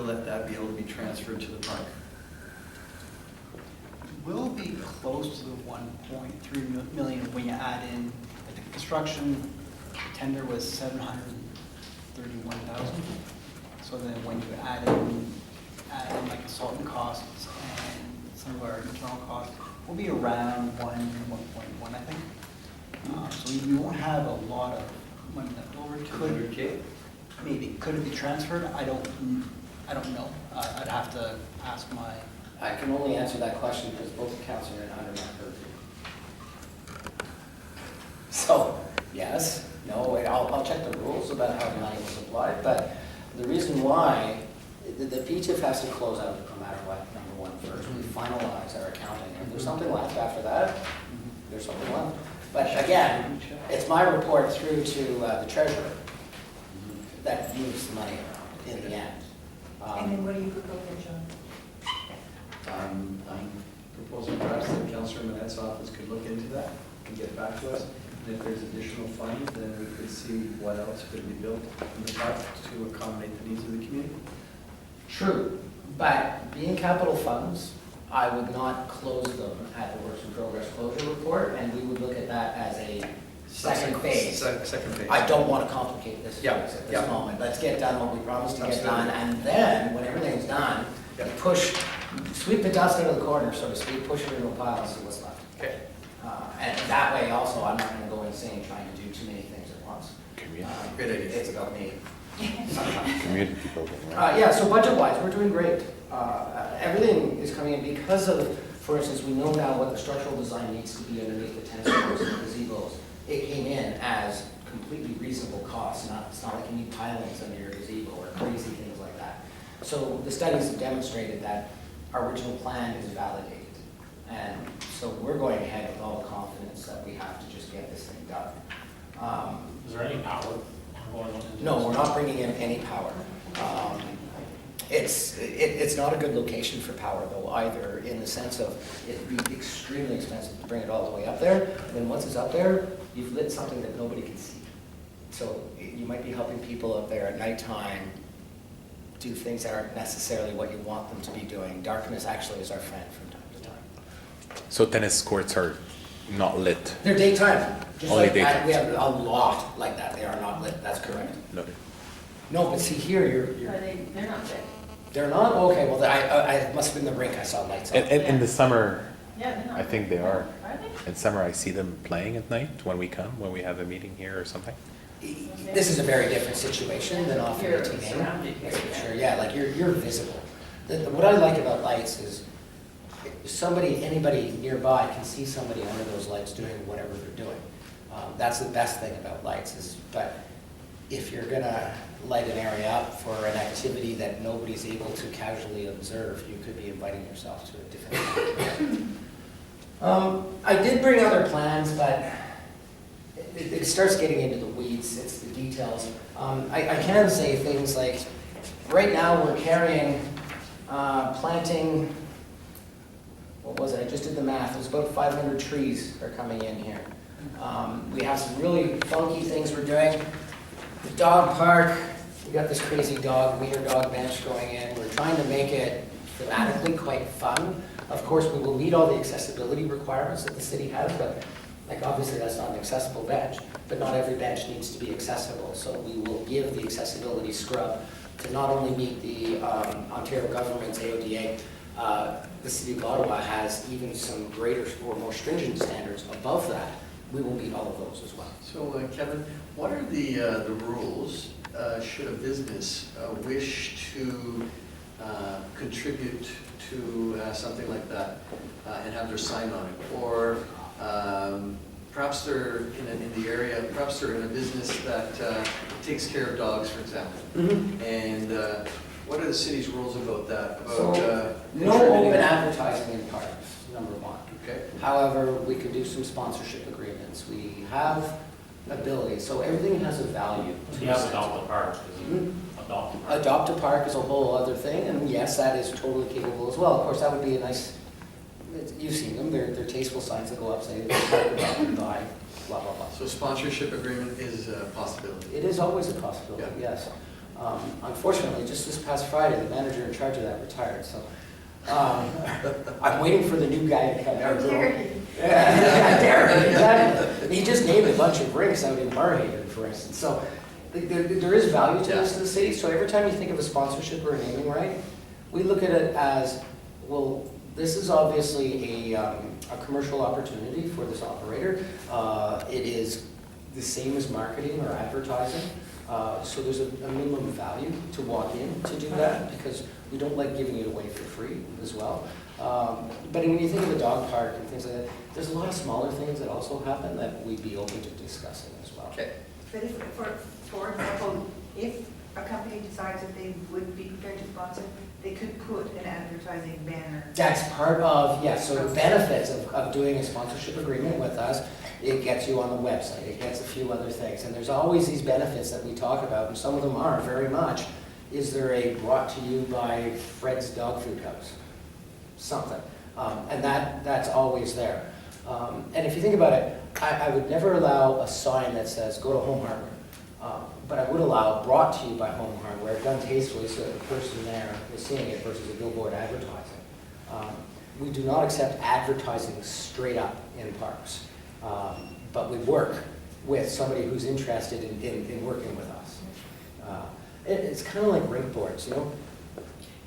let that be able to be transferred to the park? Will be close to the 1.3 million when you add in the construction tender was 731,000. So then when you add in like consultant costs and some of our internal costs, we'll be around 1.1, I think. So we won't have a lot of money left over. $200K? Maybe could it be transferred? I don't know. I'd have to ask my. I can only answer that question because both accounts are under my purview. So, yes, no, I'll check the rules about how the money was applied, but the reason why, the PTIF has to close out no matter what, number one first. We finalize our accounting. If there's something left after that, there's something left. But again, it's my report through to the treasurer that moves the money around in the end. And then what do you propose, John? I'm proposing perhaps that Councillor Manette's office could look into that and get back to us. And if there's additional funds, then we could see what else could be built in the park to accommodate the needs of the community. True, but being capital funds, I would not close them at the works in progress closure report, and we would look at that as a second phase. Second phase. I don't want to complicate this phase Yeah, at this yeah. moment. Let's get done what we promised to get Absolutely. done, and then, when everything's done, Yeah. sweep the dust out of the corner, so to speak, push it into a pile and see what's left. Okay. And that way also, I'm not going to go insane trying to do too many things at once. Great idea. It's about me. Community building, right? Yeah, so budget-wise, we're doing great. Everything is coming in because of, for instance, we know now what the structural design needs to be underneath the tennis courts and the gazebos. It came in as completely reasonable costs. It's not like you need pilings under your gazebo or crazy things like that. So the studies have demonstrated that our original plan is validated. And so we're going ahead with all the confidence that we have to just get this thing done. Is there any power going on? No, we're not bringing in any power. It's not a good location for power though either, in the sense of it'd be extremely expensive to bring it all the way up there. And then once it's up there, you've lit something that nobody can see. So you might be helping people up there at nighttime do things that aren't necessarily what you want them to be doing. Darkness actually is our friend from time to time. So tennis courts are not lit? They're daytime. Just Only like daytime. we have a lot like that. They are not lit. That's correct. No. No, but see here, They're not lit. they're not? Okay, well, I must have been the rink I saw lights on. In the summer, Yeah, they're not. I think they are. Are they? In summer, I see them playing at night when we come, when we have a meeting here or something. This is a very different situation than off You're the TV. surrounded here. Sure, yeah, like you're visible. What I like about lights is anybody nearby can see somebody under those lights doing whatever they're doing. That's the best thing about lights but if you're gonna light an area up for an activity that nobody's able to casually observe, you could be inviting yourself to a different activity. I did bring other plans, but it starts getting into the weeds, it's the details. I can say things like, right now we're carrying, planting, what was it, I just did the math, it was about 500 trees are coming in here. We have some really funky things we're doing. The dog park, we got this crazy wiener dog bench going in. We're trying to make it thematically quite fun. Of course, we will meet all the accessibility requirements that the city has, but like obviously that's not an accessible bench, but not every bench needs to be accessible. So we will give the accessibility scrub to not only meet the Ontario government's AODA, the city of Ottawa has even some greater or more stringent standards above that. We will meet all of those as well. So Kevin, what are the rules should a business wish to contribute to something like that and have their sign on it? Or perhaps they're in the area, perhaps they're in a business that takes care of dogs, for example. Mm-hmm. And what are the city's rules about that? So, no contributing- open advertising in parks, number one. Okay. However, we could do some sponsorship agreements. We have ability, so everything has a value. You have adopt a park, adopt a park. Adopt a park is a whole other thing, and yes, that is totally capable as well. Of course, that would be a nice, you've seen them, they're tasteful signs that go up saying, adopt and buy, blah, blah, blah. So sponsorship agreement is a possibility. It is always a possibility, Yeah. yes. Unfortunately, just this past Friday, the manager in charge of that retired, so I'm waiting for the new guy to come How out. dare you? Yeah, Derek, exactly. He just named a bunch of rinks out in Barhaven, for instance. So there is value to this to the city. So every time you think of a sponsorship or a naming right, we look at it as, well, this is obviously a commercial opportunity for this operator. It is the same as marketing or advertising. So there's a minimum value to walk in to do that, because we don't like giving it away for free as well. But when you think of a dog park and things like that, there's a lot of smaller things that also happen that we'd be open to discussing as well. Okay. But if, for example, if a company decides that they would be prepared to sponsor, they could put an advertising banner. That's part of, yeah, so the benefits of doing a sponsorship agreement with us, it gets you on the website, it gets a few other things, and there's always these benefits that we talk about, and some of them are very much, is there a brought to you by Fred's Dog Food House? Something, and that's always there. And if you think about it, I would never allow a sign that says, go to Home Hardware. But I would allow brought to you by Home Hardware, done tastefully so that the person there is seeing it versus a billboard advertising. We do not accept advertising straight up in parks, but we work with somebody who's interested in working with us. It's kind of like rink boards, you know?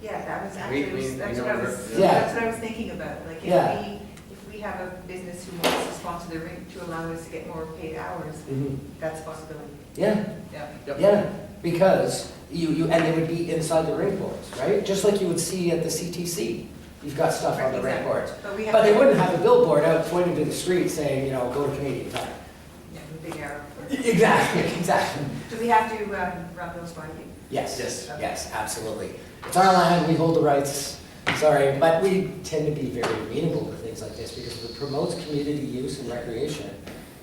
Yeah, that was We actually, that's know what I where- was, Yeah. that's what I was thinking about. Like, Yeah. if we have a business who wants to sponsor the rink to allow us to get more paid hours, that's a possibility. Yeah. Yeah. Yep. Yeah, because and they would be inside the rink boards, right? Just like you would see at the CTC. You've got stuff on the rink Exactly. boards. But we have. But they wouldn't have a billboard out pointing to the street saying, you know, go to Canadian Tire. Yeah, the big arrow. Exactly. Do we have to run those by you? Yes. Yes. Yes, absolutely. It's our land, we hold the rights. Sorry, but we tend to be very amenable to things like this because if it promotes community use and recreation,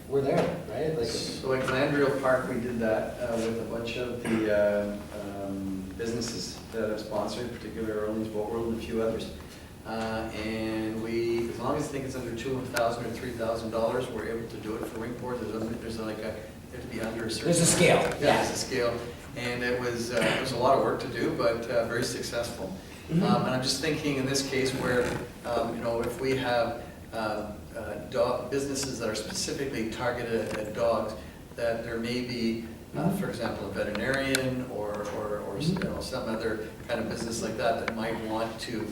we're there, right? Like, So at Glandriel Park, we did that with a bunch of the businesses that have sponsored, particularly Orleans Boat World and a few others. And we, as long as I think it's under $200,000 or $3,000, we're able to do it for rink boards. There's like a, you have to be under a certain. There's a scale, Yeah, yeah. there's a scale. And it was a lot of work to do, but very successful. Mhm. And I'm just thinking in this case where, you know, if we have businesses that are specifically targeted at dogs, that there may be, for example, a veterinarian or you know, some other kind of business like that that might want to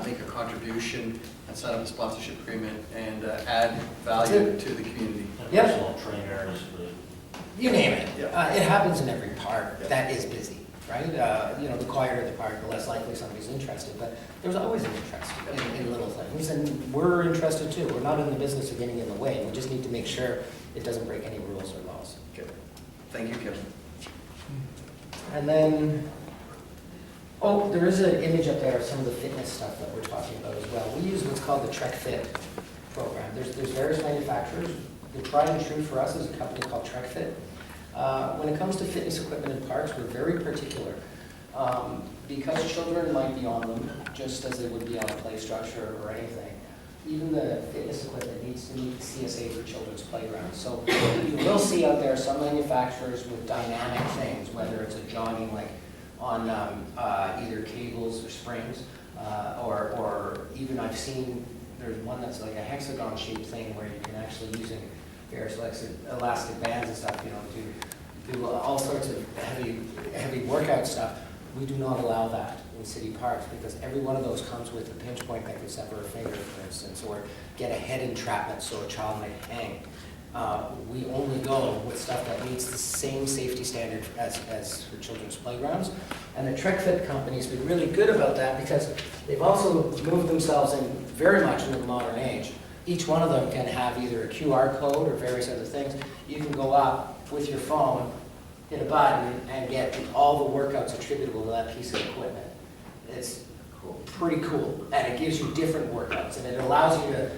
make a contribution and sign up a sponsorship agreement and add value to the community. Yep. Personal trainers, you name it. Yeah. It happens in every park Yeah. that is busy, right? You know, the quieter the park, the less likely somebody's interested. But there's always an interest in little things, and we're interested too. We're not in the business of getting in the way. We just need to make sure it doesn't break any rules or laws. Okay. Thank you, Kevin. And then, oh, there is an image up there of some of the fitness stuff that we're talking about as well. We use what's called the Trek Fit program. There's various manufacturers. The tried and true for us is a company called Trek Fit. When it comes to fitness equipment in parks, we're very particular. Because children might be on them, just as they would be on a play structure or anything. Even the fitness equipment needs to meet the CSA for children's playgrounds. So you will see out there some manufacturers with dynamic things, whether it's a jogging like on either cables or springs, or even I've seen there's one that's like a hexagon shaped thing where you can actually using various elastic bands and stuff, you know, do all sorts of heavy workout stuff. We do not allow that in city parks because every one of those comes with a pinch point that can sever a finger, for instance, or get a head entrapment so a child might hang. We only go with stuff that meets the same safety standard as for children's playgrounds. And the Trek Fit company's been really good about that because they've also moved themselves in very much into the modern age. Each one of them can have either a QR code or various other things. You can go up with your phone, hit a button, and get all the workouts attributable to that piece of equipment. It's pretty cool, and it gives you different workouts, and it allows you to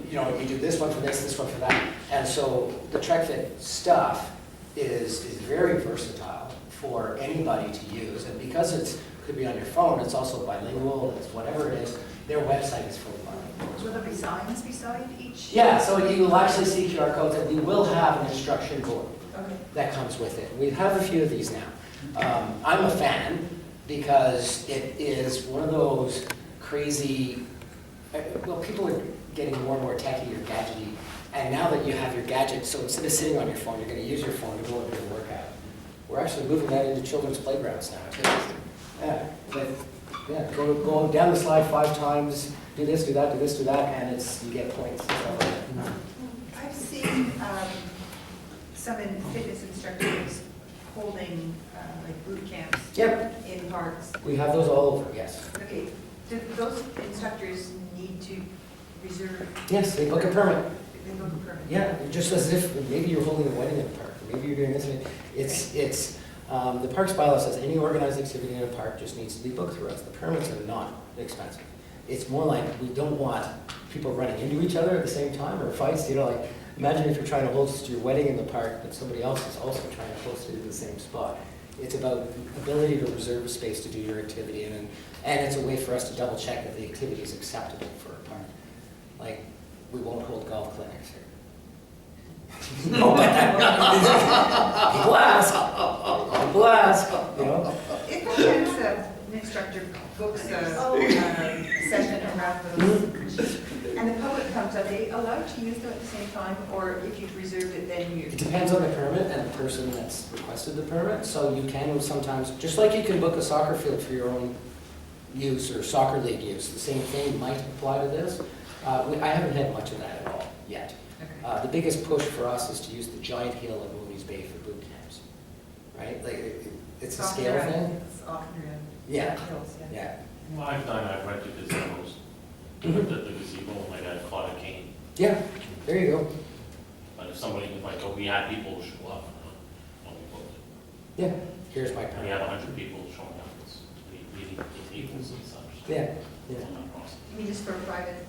you know, you do this one for this one for that. And so the Trek Fit stuff is very versatile for anybody to use, and because it could be on your phone, it's also bilingual, it's whatever it is, their website is full of money. Will there be signs beside each? Yeah, so you will actually see QR codes, and we will have an instruction board Okay. that comes with it. We have a few of these now. I'm a fan because it is one of those crazy, well, people are getting more and more techy or gadgety, and now that you have your gadget, so instead of sitting on your phone, you're gonna use your phone to go and do a workout. We're actually moving that into children's playgrounds now, too. Yeah, but, yeah, go down the slide 5 times, do this, do that, do this, do that, and you get points and stuff like that. I've seen some fitness instructors holding like boot camps Yep, in parks. we have those all over, yes. Okay, do those instructors need to reserve? Yes, they book a permit. They book a permit? Yeah, just as if maybe you're holding a wedding in a park, or maybe you're doing this, and it's, the parks bylaw says any organized activity in a park just needs to be booked through us. The permits are not expensive. It's more like, we don't want people running into each other at the same time, or fights, like, imagine if you're trying to host your wedding in the park, but somebody else is also trying to host it in the same spot. It's about ability to reserve a space to do your activity, and it's a way for us to double check that the activity is acceptable for a park. Like, we won't hold golf clinics here. No, but people ask, you know? If by chance an instructor books a session around those, and the public comes, are they allowed to use them at the same time, or if you've reserved it, then you? It depends on the permit and the person that's requested the permit, so you can sometimes, just like you can book a soccer field for your own use or soccer league use, the same thing might apply to this. I haven't had much of that at all yet. Okay. The biggest push for us is to use the giant hill at Mooney's Bay for boot camps, right? Like, it's a scale thing. It's often around Yeah. hills, yeah. Yeah, Well, I've rented gazebos, the gazebo, like a clotted cane. yeah, there you go. But if somebody, like, we had people show up, when we booked it. Yeah, here's my We had permit. 100 people showing up, we need tables and such. Yeah, yeah. You mean just for a private,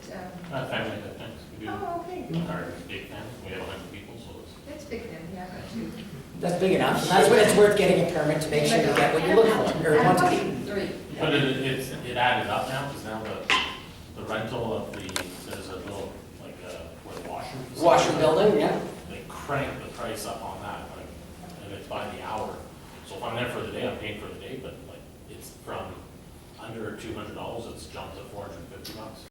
Family events, we do, oh, okay. our big family, we have 100 people, so it's. That's big then, yeah, that too. That's big enough, and that's when it's worth getting a permit to make sure you get what you look for, or want to be. But it added up now, because now the rental of there's a little, like, what, washer? Washer building, yeah. They crank the price up on that, like, and it's by the hour. So if I'm there for the day, I'm paying for the day, but like, it's from under $200, it's jumped to $450.